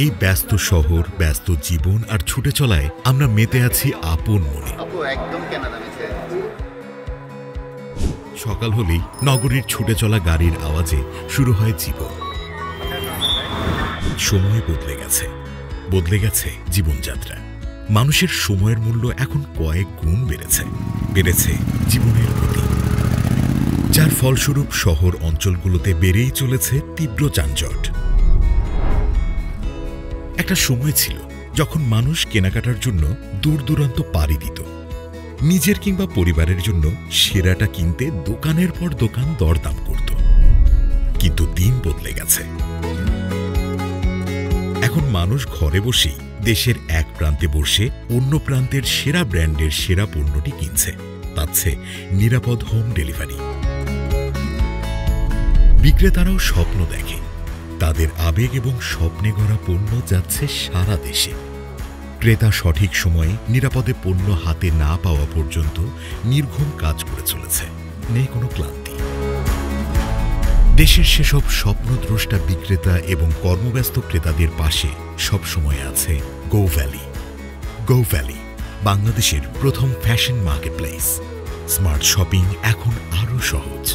এই ব্যস্ত শহর, ব্যস্ত জীবন আর ছুটে চলায় আমরা মেতে আছি আপন মনে। সকাল হলেই নগরীর ছুটে চলা গাড়ির আওয়াজে শুরু হয় জীবন। সময় বদলে গেছে জীবনযাত্রা। মানুষের সময়ের মূল্য এখন কয়েক গুণ বেড়েছে জীবনের গতি, যার ফলস্বরূপ শহর অঞ্চলগুলোতে বেড়েই চলেছে তীব্র যানজট। একটা সময় ছিল যখন মানুষ কেনাকাটার জন্য দূর দূরান্ত পাড়ি দিত, নিজের কিংবা পরিবারের জন্য সেরাটা কিনতে দোকানের পর দোকান দরদাম করত। কিন্তু দিন বদলে গেছে। এখন মানুষ ঘরে বসেই দেশের এক প্রান্তে বসে অন্য প্রান্তের সেরা ব্র্যান্ডের সেরা পণ্যটি কিনছে, পাচ্ছে নিরাপদ হোম ডেলিভারি। বিক্রেতারাও স্বপ্ন দেখে, তাদের আবেগ এবং স্বপ্নে গড়া পণ্য যাচ্ছে সারা দেশে। ক্রেতা সঠিক সময়ে নিরাপদে পণ্য হাতে না পাওয়া পর্যন্ত নির্ঘুম কাজ করে চলেছে, নেই কোনো ক্লান্তি। দেশের সেসব স্বপ্নদ্রষ্টা বিক্রেতা এবং কর্মব্যস্ত ক্রেতাদের পাশে সবসময় আছে গো ভ্যালি, বাংলাদেশের প্রথম ফ্যাশন মার্কেটপ্লেস। স্মার্ট শপিং এখন আরও সহজ।